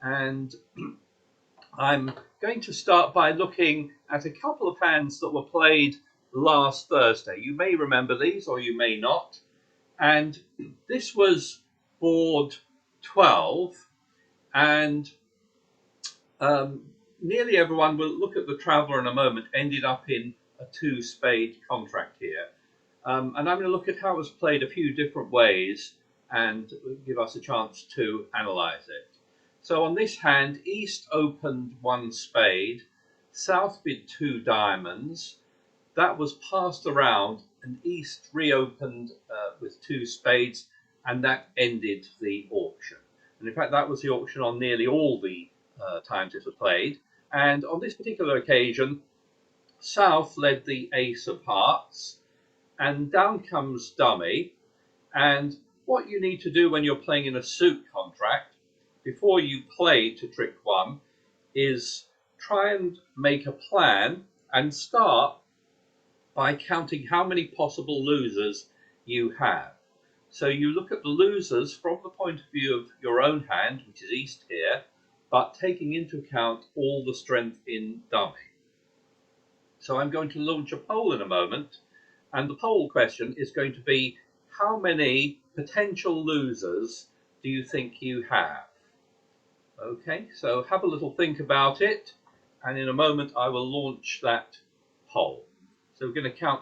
And I'm going to start by looking at a couple of hands that were played last Thursday. You may remember these or you may not. And this was board 12, and nearly everyone, will look at the Traveller in a moment, ended up in a two-spade contract here. And I'm going to look at how it was played a few different ways and give us a chance to analyse it. So on this hand, East opened one spade, South bid two diamonds. That was passed around, and East reopened with two spades, and that ended the auction. And in fact, that was the auction on nearly all the times it was played. And on this particular occasion, South led the ace of hearts, and down comes dummy. And what you need to do when you're playing in a suit contract, before you play to trick one, is try and make a plan and start by counting how many possible losers you have. So you look at the losers from the point of view of your own hand, which is East here, but taking into account all the strength in dummy. So I'm going to launch a poll in a moment, and the poll question is going to be, how many potential losers do you think you have? Okay, so have a little think about it, and in a moment I will launch that poll. So we're going to count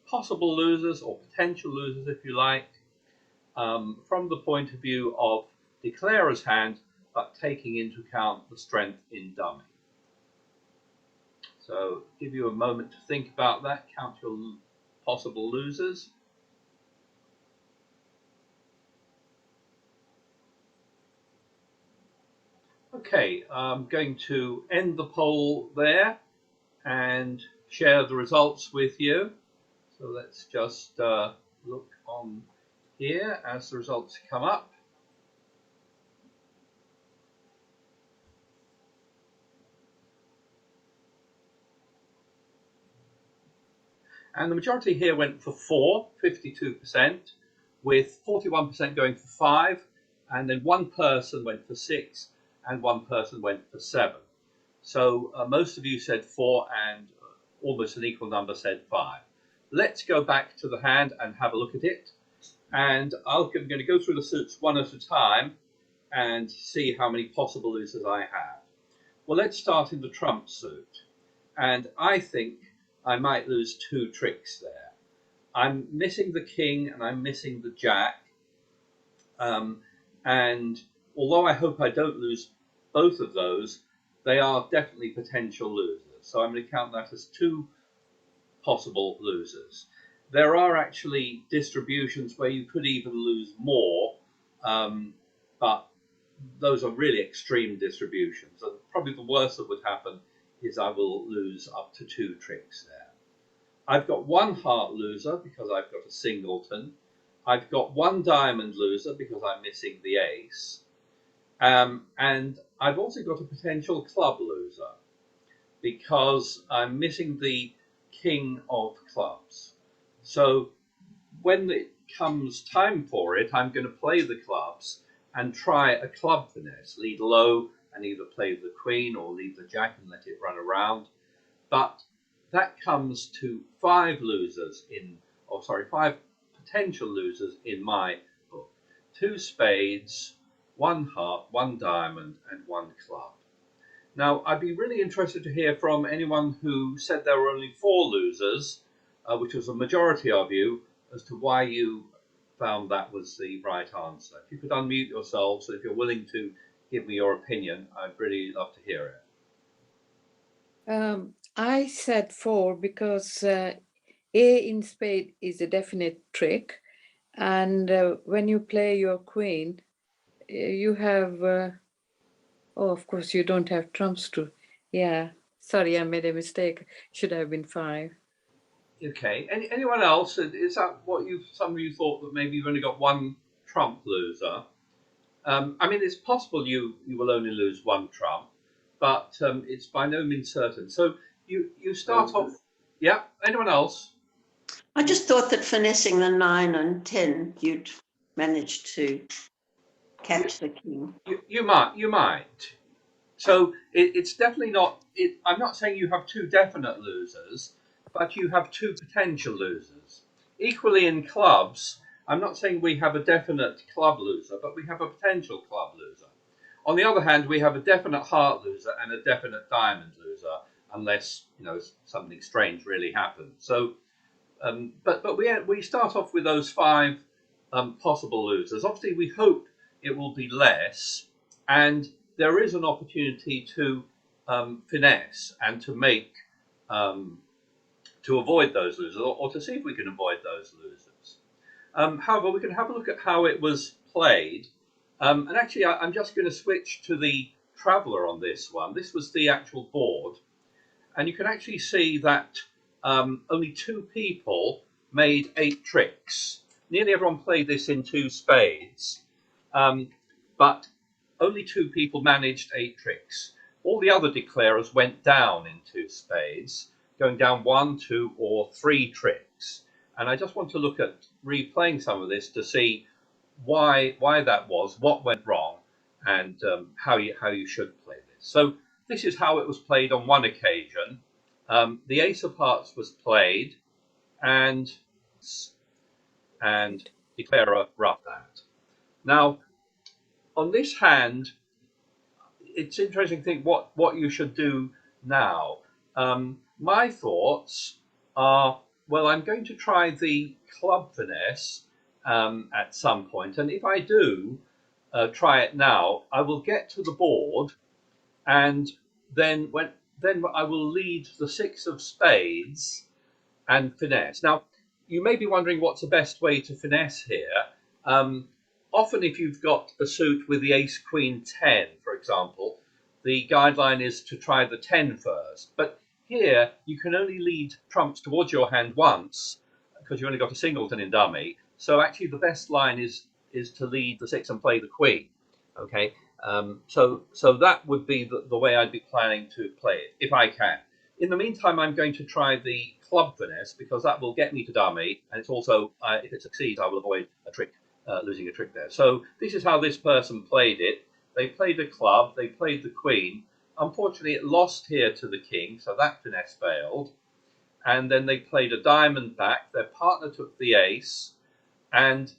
possible losers, or potential losers if you like, from the point of view of declarer's hand, but taking into account the strength in dummy. So give you a moment to think about that, count your possible losers. Okay, I'm going to end the poll there and share the results with you. So let's just look on here as the results come up. And the majority here went for 4, 52%, with 41% going for 5, and then one person went for 6, and one person went for 7. So most of you said 4, and almost an equal number said 5. Let's go back to the hand and have a look at it. And I'm going to go through the suits one at a time and see how many possible losers I have. Well, let's start in the trump suit. And I think I might lose 2 tricks there. I'm missing the king and I'm missing the jack. And although I hope I don't lose both of those, they are definitely potential losers. So I'm going to count that as 2 possible losers. There are actually distributions where you could even lose more, but those are really extreme distributions. And probably the worst that would happen is I will lose up to 2 tricks there. I've got 1 heart loser because I've got a singleton. I've got 1 diamond loser because I'm missing the ace. And I've also got a potential club loser because I'm missing the king of clubs. So when it comes time for it, I'm going to play the clubs and try a club finesse, lead low and either play the queen or leave the jack and let it run around. But that comes to 5 losers in, 5 potential losers in my book. 2 spades, 1 heart, 1 diamond, and 1 club. Now, I'd be really interested to hear from anyone who said there were only 4 losers, which was a majority of you, as to why you found that was the right answer. If you could unmute yourselves, if you're willing to give me your opinion, I'd really love to hear it. I said 4 because A in spade is a definite trick. And when you play your queen, you have, of course, you don't have trumps to, yeah. Sorry, I made a mistake. Should have been 5. Okay. Anyone else? Is that what some of you thought, that maybe you've only got 1 trump loser? I mean, it's possible you will only lose 1 trump, but it's by no means certain. So you start off. Yeah. Anyone else? I just thought that finessing the 9 and 10, you'd manage to catch the king. You might. So it's definitely not. I'm not saying you have two definite losers, but you have two potential losers. Equally in clubs, I'm not saying we have a definite club loser, but we have a potential club loser. On the other hand, we have a definite heart loser and a definite diamond loser, unless something strange really happens. So, but we start off with those five possible losers. Obviously, we hope it will be less, and there is an opportunity to finesse and to make to avoid those losers, or to see if we can avoid those losers. However, we can have a look at how it was played. And actually, I'm just going to switch to the Traveller on this one. This was the actual board. And you can actually see that only two people made 8 tricks. Nearly everyone played this in 2 spades. But only 2 people managed 8 tricks. All the other declarers went down in 2 spades, going down 1, 2, or 3 tricks. And I just want to look at replaying some of this to see why that was, what went wrong, and how you should play this. So this is how it was played on one occasion. The Ace of Hearts was played, and declarer rubbed that. Now, on this hand, it's interesting to think what you should do now. My thoughts are, well, I'm going to try the club finesse at some point, and if I do try it now, I will get to the board, and then I will lead the 6 of spades and finesse. Now, you may be wondering what's the best way to finesse here. Often, if you've got a suit with the ace, queen, 10, for example, the guideline is to try the 10 first. But here, you can only lead trumps towards your hand once, because you've only got a singleton in dummy. So actually, the best line is to lead the 6 and play the queen. Okay, so that would be the way I'd be planning to play it, if I can. In the meantime, I'm going to try the club finesse, because that will get me to dummy, and it's also, if it succeeds, I will avoid a trick, losing a trick there. So this is how this person played it. They played a club, they played the queen. Unfortunately, it lost here to the king, so that finesse failed. And then they played a diamond back. Their partner took the ace, and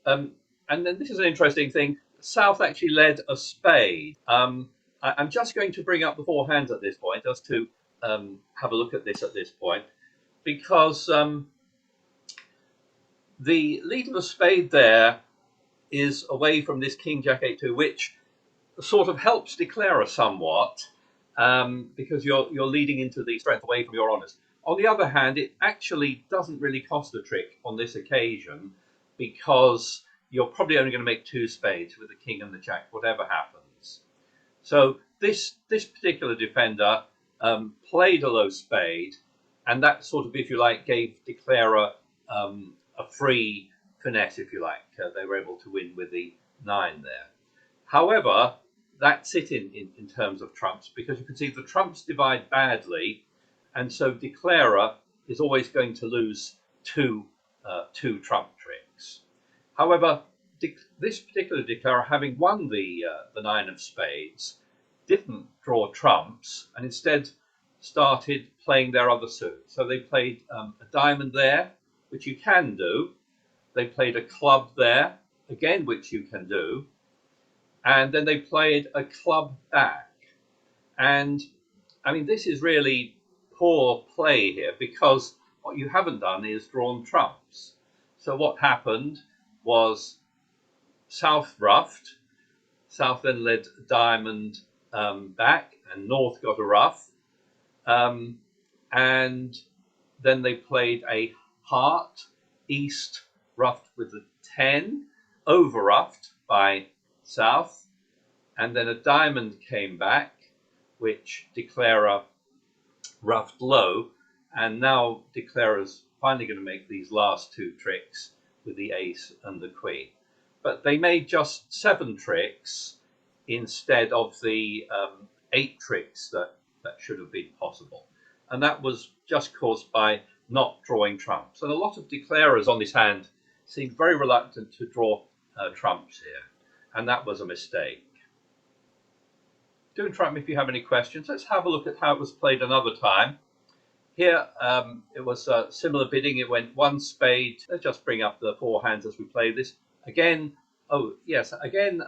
then this is an interesting thing. South actually led a spade. I'm just going to bring up the 4 hands at this point, just to have a look at this point, because the lead of a spade there is away from this king jack 8-2, which sort of helps declare somewhat, because you're leading into the strength away from your honours. On the other hand, it actually doesn't really cost a trick on this occasion, because you're probably only going to make 2 spades with the king and the jack, whatever happens. So this particular defender played a low spade, and that sort of, if you like, gave declarer a free finesse, if you like. They were able to win with the 9 there. However, that's it in terms of trumps, because you can see the trumps divide badly, and so declarer is always going to lose two trump tricks. However, this particular declarer, having won the 9 of spades, didn't draw trumps, and instead started playing their other suit. So they played a diamond there, which you can do. They played a club there, again, which you can do. And then they played a club back. And I mean, this is really poor play here, because what you haven't done is drawn trumps. So what happened was South ruffed. South then led diamond back, and North got a ruff. And then they played a heart. East ruffed with the 10, over ruffed by South. And then a diamond came back, which declarer ruffed low. And now declarer's finally going to make these last 2 tricks with the ace and the queen. But they made just 7 tricks instead of the 8 tricks that should have been possible. And that was just caused by not drawing trumps. And a lot of declarers on this hand seemed very reluctant to draw trumps here. And that was a mistake. do interrupt me if you have any questions. Let's have a look at how it was played another time. Here, it was similar bidding. It went one spade. Let's just bring up the four hands as we play this. Again, oh, yes, again,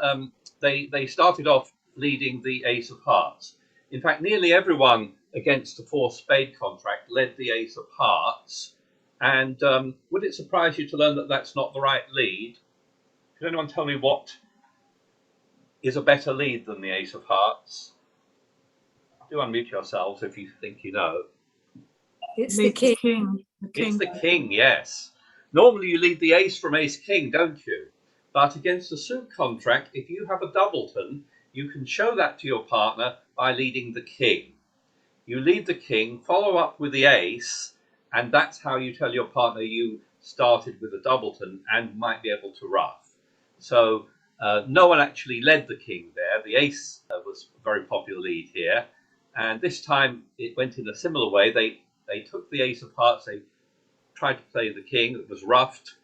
they started off leading the ace of hearts. In fact, nearly everyone against the four spade contract led the ace of hearts. And would it surprise you to learn that that's not the right lead? Could anyone tell me what is a better lead than the ace of hearts? Do unmute yourselves if you think you know. It's the king. It's the king, yes. Normally you lead the ace from ace king, don't you? But against the suit contract, if you have a doubleton, you can show that to your partner by leading the king. You lead the king, follow up with the ace, and that's how you tell your partner you started with a doubleton and might be able to ruff. So no one actually led the king there. The ace was a very popular lead here. And this time it went in a similar way. They took the ace of hearts, they tried to play the king, it was ruffed.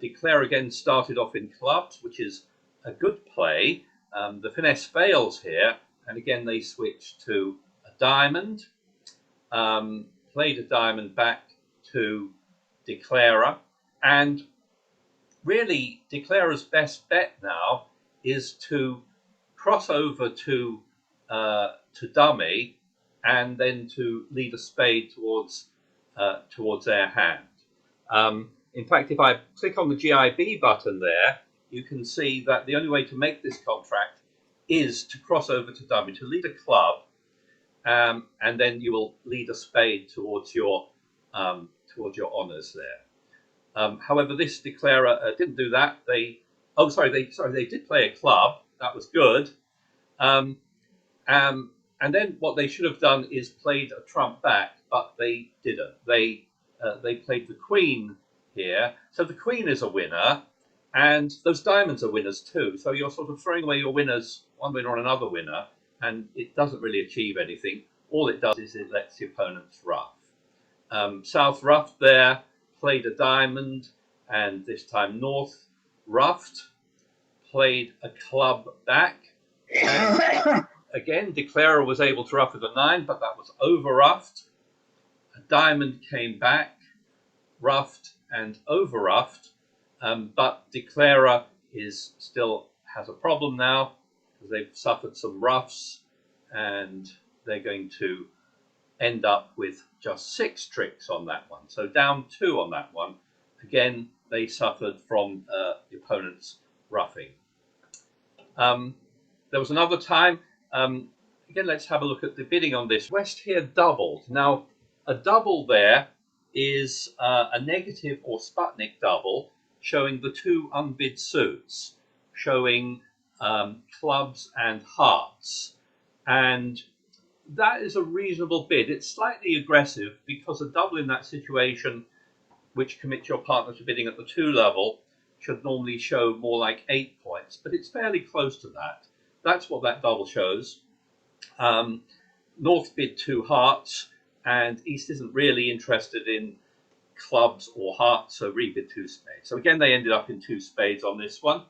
Declare again started off in clubs, which is a good play. The finesse fails here, and again they switched to a diamond, played a diamond back to Declarer, and really Declarer's best bet now is to cross over to dummy and then to lead a spade towards their hand. In fact, if I click on the GIB button there, you can see that the only way to make this contract is to cross over to dummy, to lead a club, and then you will lead a spade towards your honours there. However, this declarer didn't do that. They did play a club. That was good. And then what they should have done is played a trump back, but they didn't. They played the queen here. So the queen is a winner, and those diamonds are winners too. So you're sort of throwing away your winners, one winner on another winner, and it doesn't really achieve anything. All it does is it lets the opponents ruff. South ruffed there, played a diamond, and this time North ruffed, played a club back. And again, Declarer was able to ruff with a 9, but that was over ruffed. A diamond came back, ruffed and over ruffed, but Declarer still has a problem now because they've suffered some ruffs, and they're going to end up with just 6 tricks on that one. So down 2 on that one. Again, they suffered from the opponent's ruffing. There was another time. Again, let's have a look at the bidding on this. West here doubled. Now, a double there is a negative or Sputnik double, showing the 2 unbid suits, showing clubs and hearts. And that is a reasonable bid. It's slightly aggressive because a double in that situation, which commits your partner to bidding at the 2 level, should normally show more like 8 points, but it's fairly close to that. That's what that double shows. North bid 2 hearts, and East isn't really interested in clubs or hearts, so rebid 2 spades. So again, they ended up in 2 spades on this one.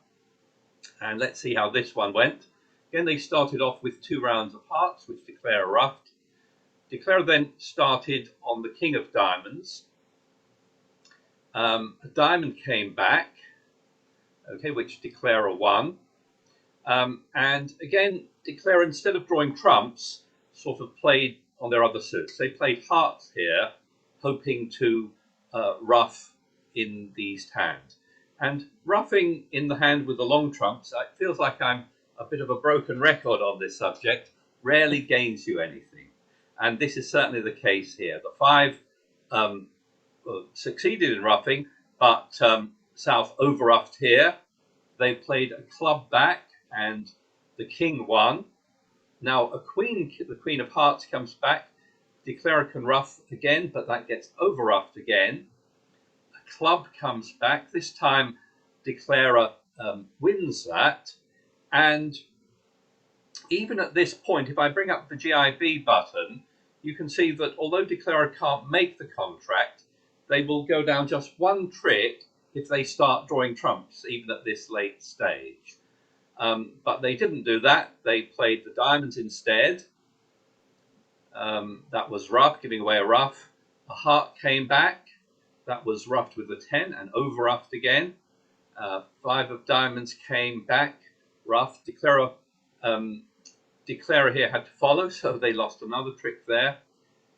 And let's see how this one went. Again, they started off with 2 rounds of hearts, which Declarer ruffed. Declarer then started on the king of diamonds. A diamond came back, okay, which Declarer won. And again, Declarer, instead of drawing trumps, sort of played on their other suits. They played hearts here, hoping to ruff in the East hand. And ruffing in the hand with the long trumps, it feels like I'm a bit of a broken record on this subject, rarely gains you anything. And this is certainly the case here. The 5 succeeded in ruffing, but South over-ruffed here. They played a club back, and the king won. Now the queen of hearts comes back. Declarer can ruff again, but that gets over-ruffed again. A club comes back. This time Declarer wins that. And even at this point, if I bring up the GIB button, you can see that although Declarer can't make the contract, they will go down just 1 trick if they start drawing trumps, even at this late stage. But they didn't do that. They played the diamonds instead. That was rough, giving away a ruff. A heart came back. That was ruffed with a 10 and over ruffed again. 5 of diamonds came back, rough. Declarer here had to follow, so they lost another trick there.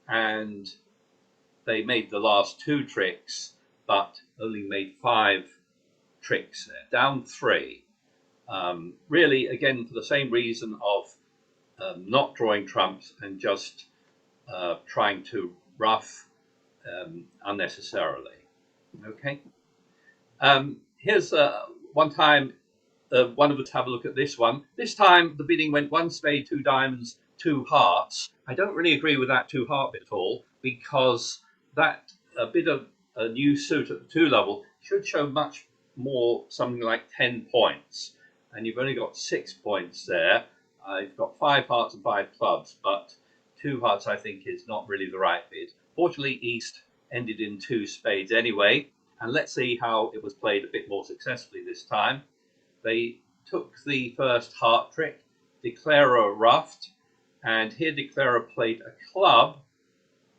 And they made the last 2 tricks, but only made 5 tricks there, down 3. Really, again, for the same reason of not drawing trumps and just trying to ruff unnecessarily. Okay. Here's one time one of us have a look at this one. This time the bidding went 1 spade, 2 diamonds, 2 hearts. I don't really agree with that 2 heart bit at all, because that a bit of a new suit at the 2 level should show much more, something like 10 points. And you've only got 6 points there. I've got 5 hearts and 5 clubs, but 2 hearts I think is not really the right bid. Fortunately, East ended in 2 spades anyway. And let's see how it was played a bit more successfully this time. They took the first heart trick, Declarer ruffed, and here Declarer played a club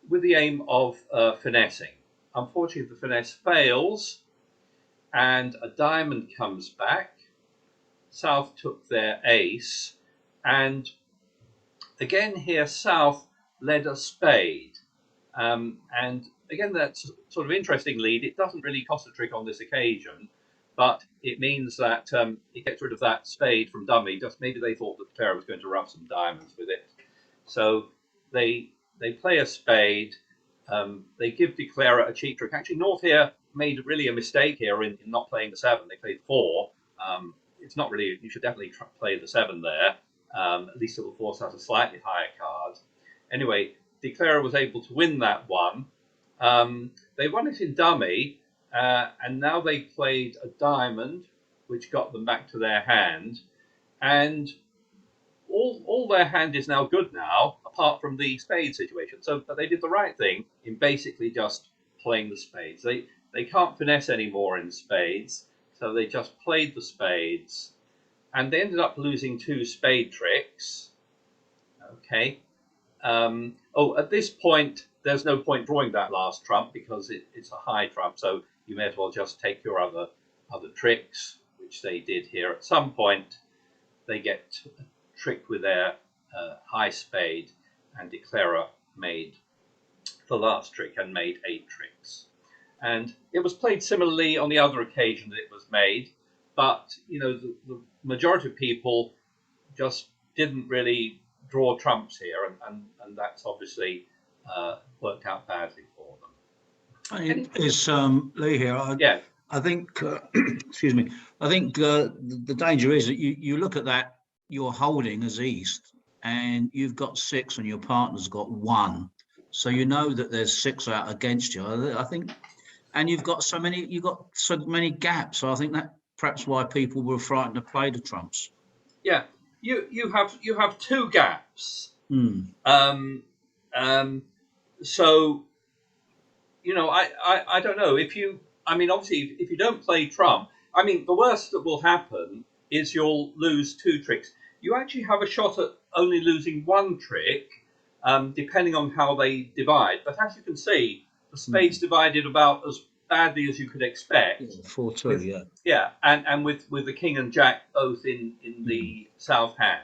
with the aim of finessing. Unfortunately, the finesse fails, and a diamond comes back. South took their ace, and again here South led a spade. And again, that's sort of interesting lead. It doesn't really cost a trick on this occasion, but it means that it gets rid of that spade from dummy. Just maybe they thought that the player was going to ruff some diamonds with it. So they play a spade. They give Declarer a cheap trick. Actually, North here made really a mistake here in not playing the 7. They played 4. It's not really, you should definitely play the 7 there. At least it will force out a slightly higher card. Anyway, Declarer was able to win that one. They won it in dummy, and now they played a diamond, which got them back to their hand. And all their hand is now good now, apart from the spade situation. So they did the right thing in basically just playing the spades. They can't finesse anymore in spades, so they just played the spades. And they ended up losing 2 spade tricks. Okay. At this point, there's no point drawing that last trump because it's a high trump, so you may as well just take your other tricks, which they did here. At some point, they get tricked with their high spade, and Declarer made the last trick and made 8 tricks. And it was played similarly on the other occasion that it was made, but the majority of people just didn't really draw trumps here, and that's obviously worked out badly for them. It's Lee here. I think, excuse me, I think the danger is that you look at that, you're holding as East, and you've got 6 and your partner's got 1. So you know that there's 6 out against you. I think, and you've got so many gaps. So I think that perhaps why people were frightened to play the trumps. Yeah. You have 2 gaps. So I don't know obviously if you don't play trump, the worst that will happen is you'll lose 2 tricks. You actually have a shot at only losing 1 trick, depending on how they divide. But as you can see, the spades divided about as badly as you could expect. 4-2, yeah. Yeah, and with the king and jack both in the south hand.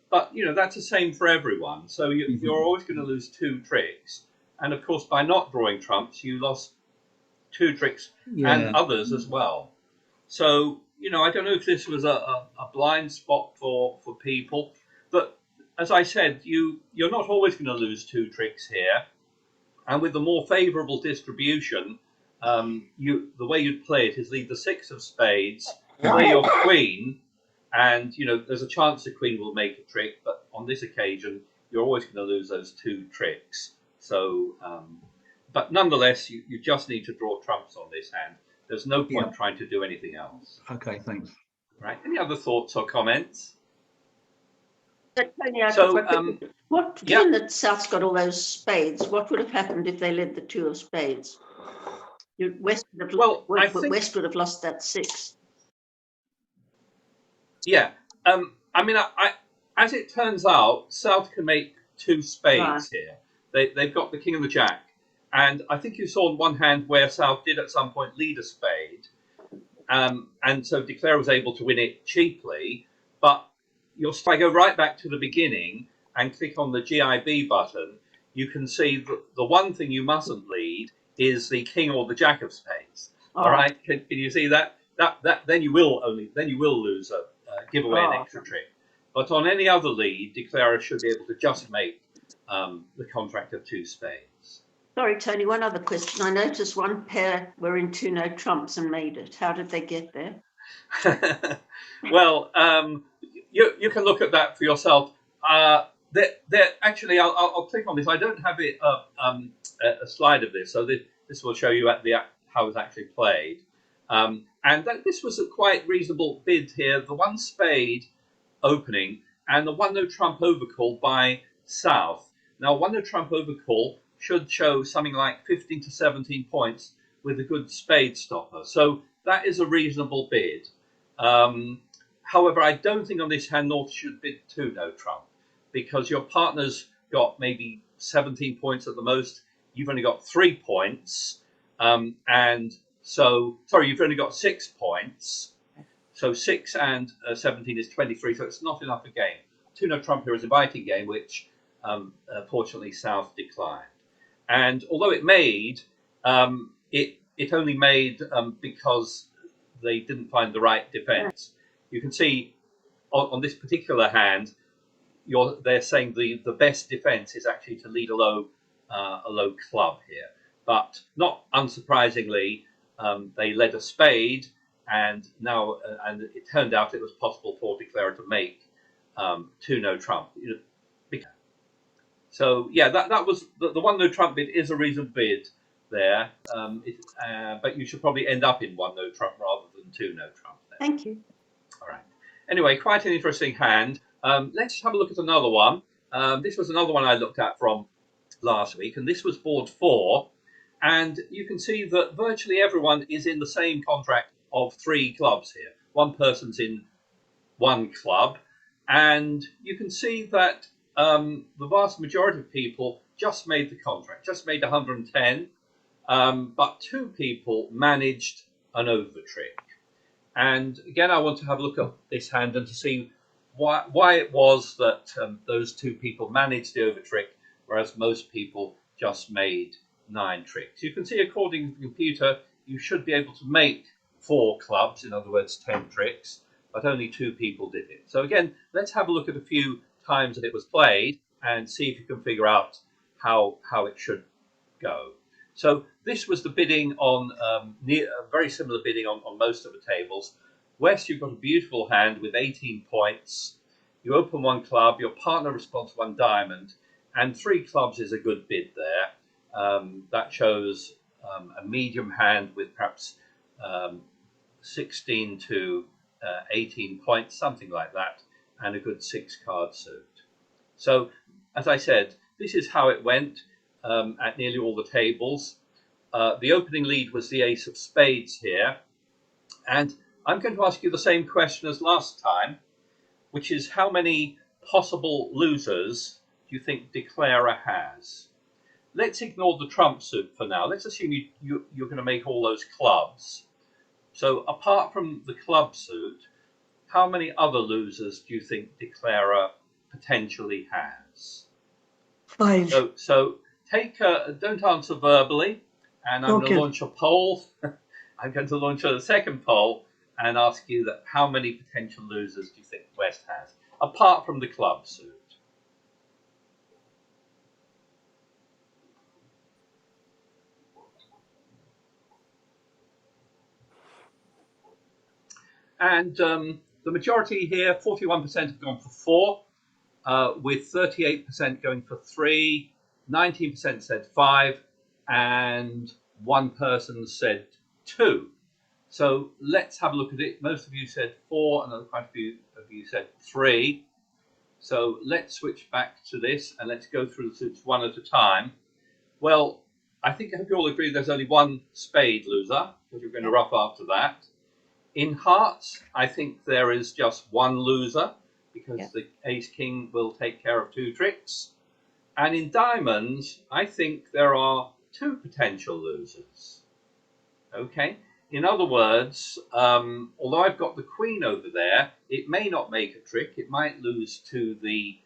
But that's the same for everyone. So you're always going to lose 2 tricks. And of course, by not drawing trumps, you lost 2 tricks and others as well. So I don't know if this was a blind spot for people, but as I said, you're not always going to lose 2 tricks here. And with the more favourable distribution, the way you'd play it is leave the 6 of spades, play your queen, and there's a chance the queen will make a trick, but on this occasion you're always going to lose those 2 tricks. So, but nonetheless, you just need to draw trumps on this hand. There's no point trying to do anything else. Okay, thanks. Right. Any other thoughts or comments? Given that South's got all those spades, what would have happened if they led the 2 of spades? West would have lost that 6. Yeah, I mean, as it turns out, South can make two spades here. They've got the king and the jack. And I think you saw in one hand where South did at some point lead a spade. And so Declare was able to win it cheaply. But if I go right back to the beginning and click on the GIB button, you can see that the one thing you mustn't lead is the king or the jack of spades. All right, can you see that? Then you will lose give away an extra trick. But on any other lead, Declarer should be able to just make the contract of two spades. Sorry, Tony, one other question. I noticed one pair were in two no trumps and made it. How did they get there? Well, you can look at that for yourself. They're actually, I'll click on this. I don't have it a slide of this, so this will show you how it's actually played. And this was a quite reasonable bid here. The one spade opening and the one no trump overcall by South. Now, one no trump overcall should show something like 15 to 17 points with a good spade stopper. So that is a reasonable bid. However, I don't think on this hand North should bid two no trump, because your partner's got maybe 17 points at the most. You've only got 3 points. And so, sorry, you've only got 6 points. So 6 and 17 is 23, so it's not enough a game. Two no trump here is a inviting game, which fortunately South declined. And although it made, it only made because they didn't find the right defense. You can see on this particular hand, they're saying the best defense is actually to lead a low club here. But not unsurprisingly, they led a spade, and it turned out it was possible for Declarer to make two no trump. So yeah, that was the one no trump bid is a reasonable bid there, but you should probably end up in one no trump rather than two no trump there. Thank you. All right. Anyway, quite an interesting hand. Let's have a look at another one. This was another one I looked at from last week, and this was board 4. And you can see that virtually everyone is in the same contract of 3 clubs here. One person's in 1 club, and you can see that the vast majority of people just made the contract, just made 110, but 2 people managed an overtrick. And again, I want to have a look at this hand and to see why it was that those 2 people managed the overtrick, whereas most people just made 9 tricks. You can see, according to the computer, you should be able to make 4 clubs, in other words, 10 tricks, but only 2 people did it. So again, let's have a look at a few times that it was played and see if you can figure out how it should go. So this was the bidding on very similar bidding on most of the tables. West, you've got a beautiful hand with 18 points. You open 1 club, your partner responds 1 diamond, and 3 clubs is a good bid there. That shows a medium hand with perhaps 16 to 18 points, something like that, and a good 6-card suit. So, as I said, this is how it went at nearly all the tables. The opening lead was the ace of spades here, and I'm going to ask you the same question as last time, which is how many possible losers do you think Declarer has? Let's ignore the trump suit for now. Let's assume you're going to make all those clubs. So apart from the club suit, how many other losers do you think Declarer potentially has? 5. So don't answer verbally, and I'm going to launch a poll. I'm going to launch a second poll and ask you that how many potential losers do you think West has, apart from the club suit? And the majority here, 41% have gone for 4, with 38% going for 3, 19% said 5, and 1 person said 2. So let's have a look at it. Most of you said 4, and quite a few of you said 3. So let's switch back to this, and let's go through the suits one at a time. Well, I hope you all agree there's only 1 spade loser, because you're going to rough after that. In hearts, I think there is just one loser because Yeah. the ace-king will take care of 2 tricks. And in diamonds, I think there are 2 potential losers. Okay. In other words, although I've got the queen over there, it may not make a trick. It might lose to the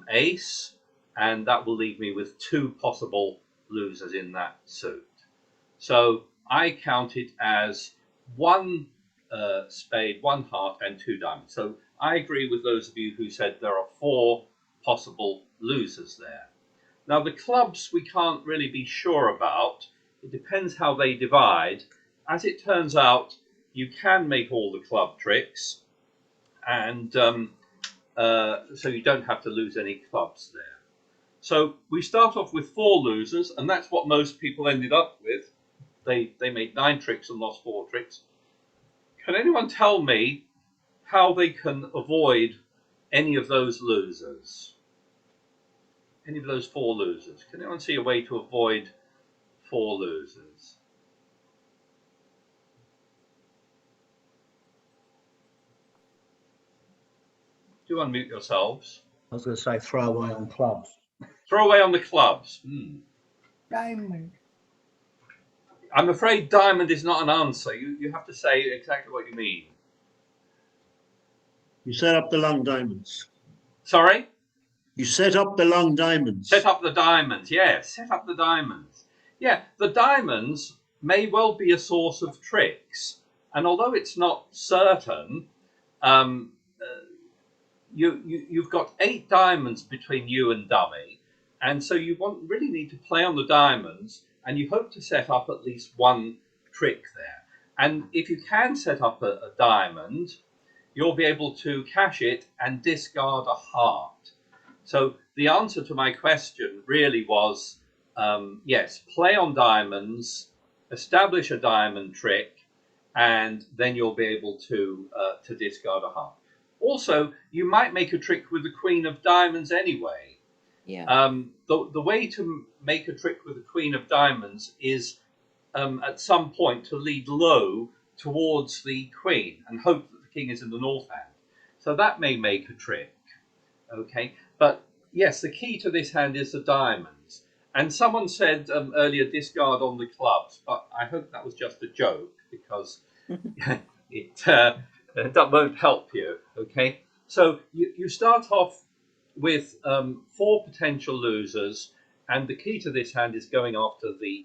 ace, and that will leave me with 2 possible losers in that suit. So I count it as 1 spade, 1 heart, and 2 diamonds. So I agree with those of you who said there are 4 possible losers there. Now the clubs we can't really be sure about. It depends how they divide. As it turns out, you can make all the club tricks, and so you don't have to lose any clubs there. So we start off with 4 losers, and that's what most people ended up with. They made 9 tricks and lost 4 tricks. Can anyone tell me how they can avoid any of those losers? Any of those 4 losers? Can anyone see a way to avoid 4 losers? Do unmute yourselves. I was going to say throw away on clubs. Throw away on the clubs. Diamond. I'm afraid diamond is not an answer. You have to say exactly what you mean. You set up the long diamonds. Sorry? You set up the long diamonds. Set up the diamonds. Yes, set up the diamonds. Yeah, the diamonds may well be a source of tricks. And although it's not certain, you've got 8 diamonds between you and dummy. And so you really need to play on the diamonds, and you hope to set up at least 1 trick there. And if you can set up a diamond, you'll be able to cash it and discard a heart. So the answer to my question really was, yes, play on diamonds, establish a diamond trick, and then you'll be able to discard a heart. Also, you might make a trick with the queen of diamonds anyway. Yeah. The way to make a trick with the queen of diamonds is at some point to lead low towards the queen and hope that the king is in the north hand. So that may make a trick. Okay, but yes, the key to this hand is the diamonds. And someone said earlier discard on the clubs, but I hope that was just a joke because that won't help you. Okay, so you start off with 4 potential losers, and the key to this hand is going after the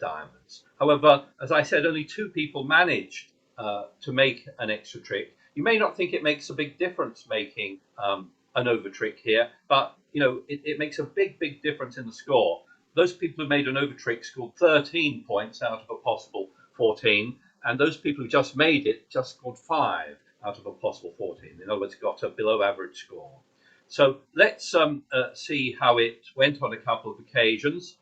diamonds. However, as I said, only 2 people managed to make an extra trick. You may not think it makes a big difference making an over trick here, but you know it makes a big difference in the score. Those people who made an over trick scored 13 points out of a possible 14, and those people who just made it just scored 5 out of a possible 14. In other words, got a below average score. So let's see how it went on a couple of occasions.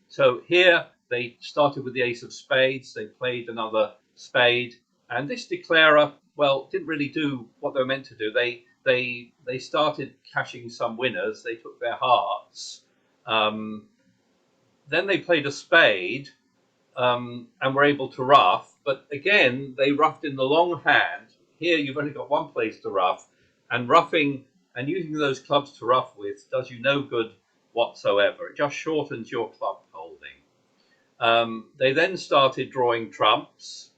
So here they started with the ace of spades. They played another spade, and this declarer, well, didn't really do what they were meant to do. They started cashing some winners. They took their hearts. Then they played a spade and were able to ruff. But again, they ruffed in the long hand. Here you've only got 1 place to ruff, and ruffing and using those clubs to ruff with does you no good whatsoever. It just shortens your club holding. They then started drawing trumps,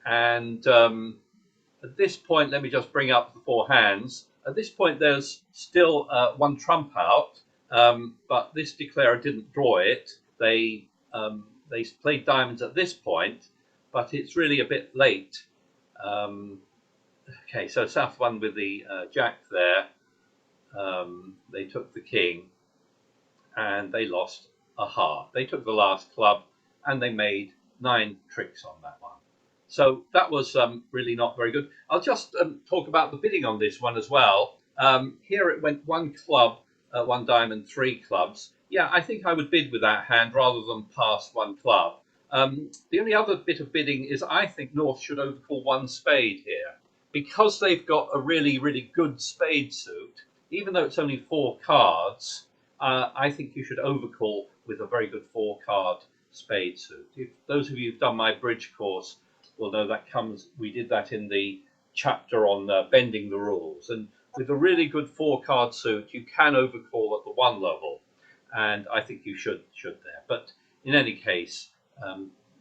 and at this point, let me just bring up the 4 hands. At this point, there's still 1 trump out, but this declarer didn't draw it. They played diamonds at this point, but it's really a bit late. Okay, so South won with the jack there. They took the king, and they lost a heart. They took the last club, and they made 9 tricks on that one. So that was really not very good. I'll just talk about the bidding on this one as well. Here it went 1 club, 1 diamond, 3 clubs. Yeah, I think I would bid with that hand rather than pass 1 club. The only other bit of bidding is I think North should overcall 1 spade here. Because they've got a really good spade suit, even though it's only 4 cards, I think you should overcall with a very good 4-card spade suit. If those of you who've done my bridge course will know that comes. We did that in the chapter on bending the rules, and with a really good 4-card suit, you can overcall at the 1 level, and I think you should there. But in any case,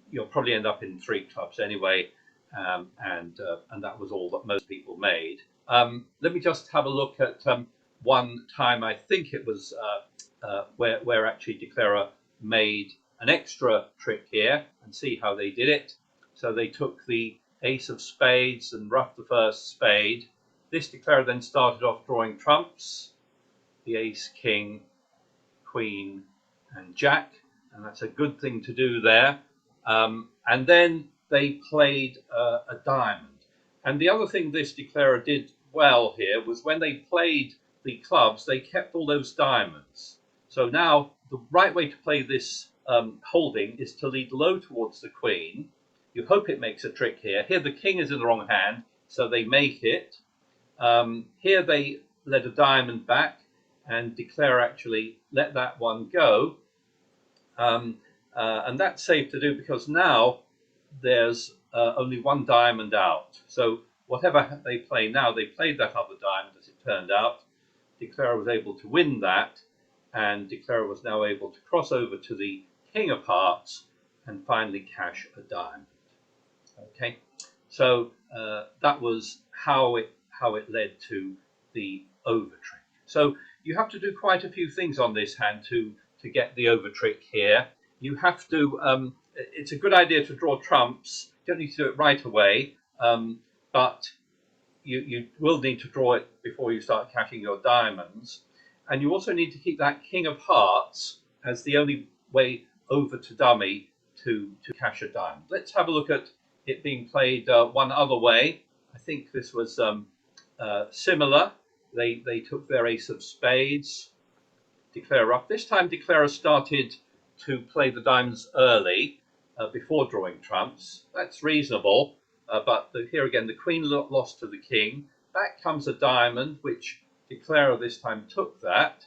you'll probably end up in 3 clubs anyway, and that was all that most people made. Let me just have a look at one time. I think it was where actually Declarer made an extra trick here, and see how they did it. So they took the ace of spades and ruffed the first spade. This Declarer then started off drawing trumps, the ace, king, queen, and jack, and that's a good thing to do there. And then they played a diamond. And the other thing this Declarer did well here was when they played the clubs, they kept all those diamonds. So now the right way to play this holding is to lead low towards the queen. You hope it makes a trick here. Here the king is in the wrong hand, so they make it. Here they let a diamond back, and Declarer actually let that one go. And that's safe to do because now there's only 1 diamond out. So whatever they play now, they played that other diamond as it turned out. Declarer was able to win that, and Declarer was now able to cross over to the king of hearts and finally cash a diamond. Okay, so that was how it led to the over trick. So you have to do quite a few things on this hand to get the over trick here. You have to. It's a good idea to draw trumps. You don't need to do it right away, but you will need to draw it before you start cashing your diamonds. And you also need to keep that king of hearts as the only way over to dummy to cash a diamond. Let's have a look at it being played one other way. I think this was similar. They took their ace of spades, Declarer up. This time Declarer started to play the diamonds early before drawing trumps. That's reasonable, but here again the queen lost to the king. Back comes a diamond, which Declarer this time took that.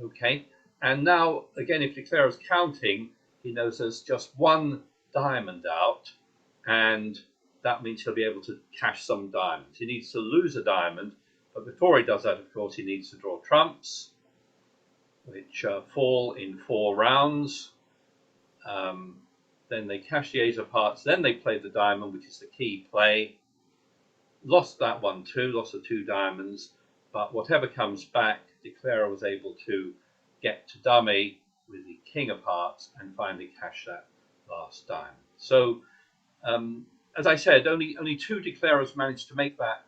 Okay, and now again if Declarer is counting, he knows there's just 1 diamond out, and that means he'll be able to cash some diamonds. He needs to lose a diamond, but before he does that, of course, he needs to draw trumps, which fall in 4 rounds. Then they cash the ace of hearts, then they play the diamond, which is the key play. Lost that one too, lost the 2 diamonds, but whatever comes back, Declarer was able to get to dummy with the king of hearts and finally cash that last diamond. So as I said, only 2 Declarers managed to make that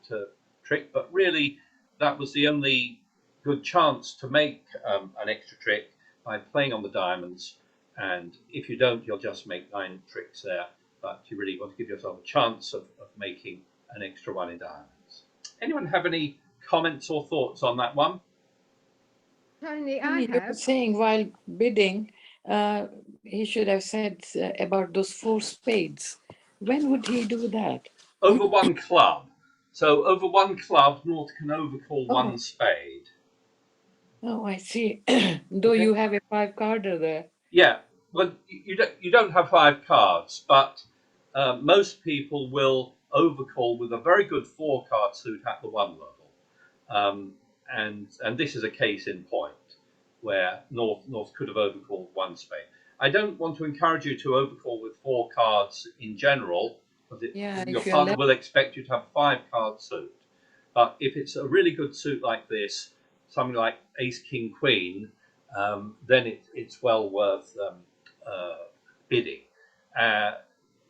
trick, but really that was the only good chance to make an extra trick by playing on the diamonds. And if you don't, you'll just make 9 tricks there. But you really want to give yourself a chance of making an extra one in diamonds. Anyone have any comments or thoughts on that one? Tony, I have saying while bidding, he should have said about those 4 spades. When would he do that? Over 1 club. So over 1 club, North can overcall 1 spade. Oh, I see. Though you have a 5-carder there. Yeah, well, you don't have 5 cards, but most people will overcall with a very good 4-card suit at the 1 level. And this is a case in point where North could have overcalled 1 spade. I don't want to encourage you to overcall with 4 cards in general, because your partner will expect you to have 5-card suit. But if it's a really good suit like this, something like ace, king, queen, then it's well worth bidding.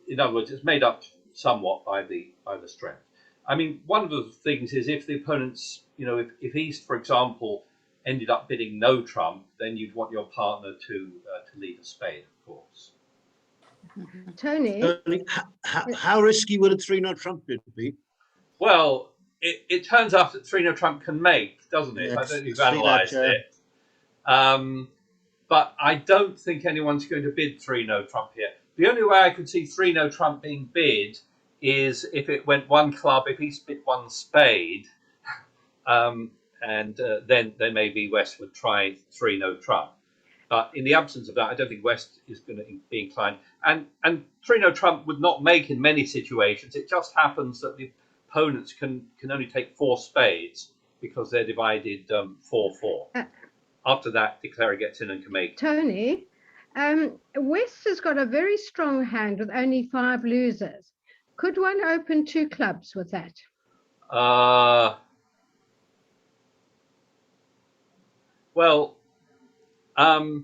In other words, it's made up somewhat by the strength. I mean, one of the things is if the opponent's, if East, for example, ended up bidding no trump, then you'd want your partner to lead a spade, of course. Tony, how risky would a 3-no trump bid be? Well, it turns out that 3-no trump can make, doesn't it? Yeah, I don't think you've analysed it. But I don't think anyone's going to bid 3-no trump here. The only way I could see 3-no trump being bid is if it went 1 club, if East bid 1 spade, and then maybe West would try 3-no trump. But in the absence of that, I don't think West is going to be inclined. And 3-no trump would not make in many situations. It just happens that the opponents can only take 4 spades because they're divided 4-4. After that, declarer gets in and can make. Tony, West has got a very strong hand with only 5 losers. Could one open 2 clubs with that? Well, I'd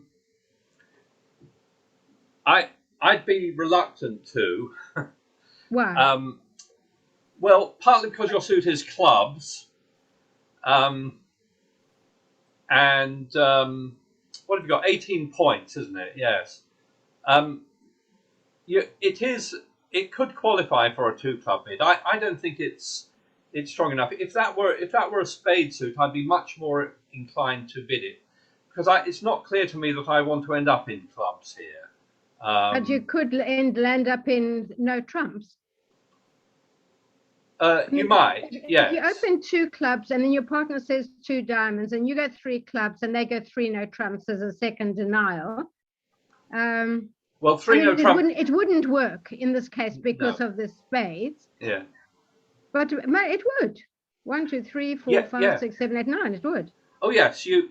be reluctant to. Why? Well, partly because your suit is clubs, and what have you got? 18 points, isn't it? Yes. It could qualify for a 2-club bid. I don't think it's strong enough. If that were a spade suit, I'd be much more inclined to bid it, because it's not clear to me that I want to end up in clubs here. But you could land up in no trumps. You might, yes. If you open 2 clubs and then your partner says 2 diamonds and you go 3 clubs and they go 3 no trumps as a second denial. Well, 3-no trump. It wouldn't work in this case because of the spades. Yeah. But it would. 1, 2, 3, 4, 5, 6, 7, 8, 9. It would. Oh yes, you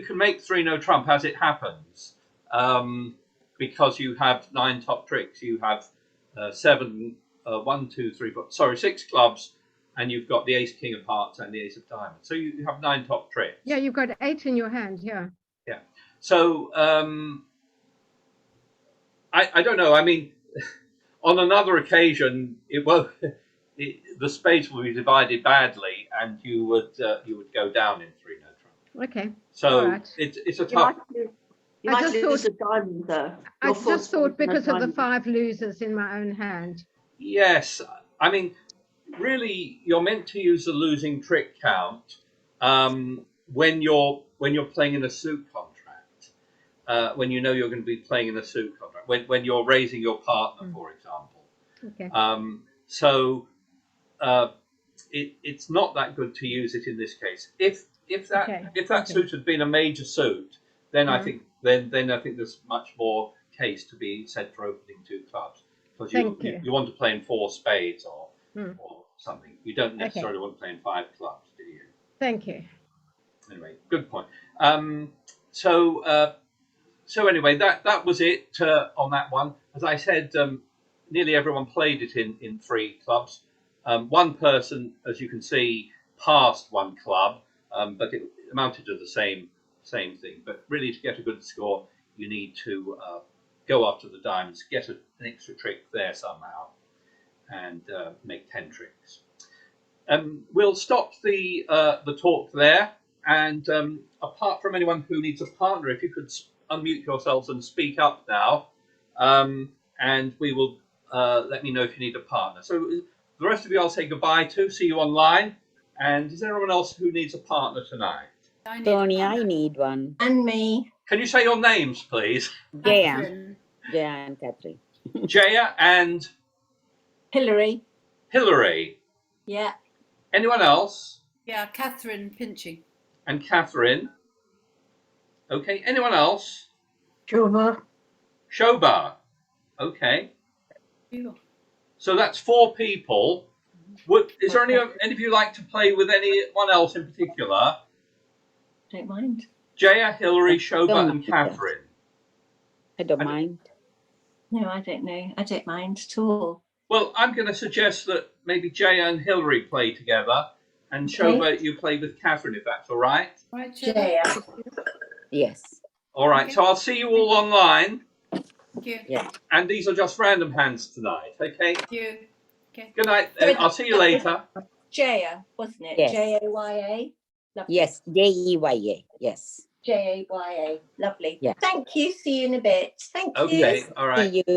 can make 3-no trump as it happens, because you have 9 top tricks. You have 7, 1, 2, 3, 4. Sorry, 6 clubs, and you've got the ace, king of hearts, and the ace of diamonds. So you have 9 top tricks. Yeah, you've got 8 in your hand. Yeah. Yeah. So I don't know. I mean, on another occasion, the spades will be divided badly, and you would go down in 3-no trump. Okay. So right. it's a tough. You might lose a diamond though. I just thought because of the 5 losers in my own hand. Yes, I mean, really, you're meant to use the losing trick count when you're playing in a suit contract, when you know you're going to be playing in a suit contract, when you're raising your partner, for example. Okay. It's not that good to use it in this case. If that suit had been a major suit, then I think there's much more case to be said for opening 2 clubs, because you want to play in 4 spades or something. You don't necessarily want to play in 5 clubs, do you? Thank you. Anyway, good point. So anyway, that was it on that one. As I said, nearly everyone played it in 3 clubs. One person, as you can see, passed 1 club, but it amounted to the same thing. But really, to get a good score, you need to go after the diamonds, get an extra trick there somehow, and make 10 tricks. We'll stop the talk there. And apart from anyone who needs a partner, if you could unmute yourselves and speak up now, and we will let me know if you need a partner. So the rest of you I'll say goodbye to. See you online. And is there anyone else who needs a partner tonight? Tony, I need one. And me. Can you say your names, please? Jaya and Catherine. Jaya and Hillary. Hillary. Yeah. Anyone else? Yeah, Catherine Pinchy. And Catherine. Okay. Anyone else? Shobha. Shobha. Okay. You. So that's 4 people. Is there any of you like to play with anyone else in particular? Don't mind. Jaya, Hillary, Shobha, and Catherine. I don't mind. No, I don't know. I don't mind at all. Well, I'm going to suggest that maybe Jaya and Hillary play together, and Shobha, you play with Catherine, if that's all right. Right, Jaya. Yes. All right. Okay. So I'll see you all online. Thank you. Yeah. And these are just random hands tonight. Okay. Thank you. Okay. Good night. I'll see you later. Jaya, wasn't it? Yes. Jaya. Lovely. Yes. Jeya. Yes. Jaya. Lovely. Yeah. Thank you. See you in a bit. Thank you. Okay. All right. See you.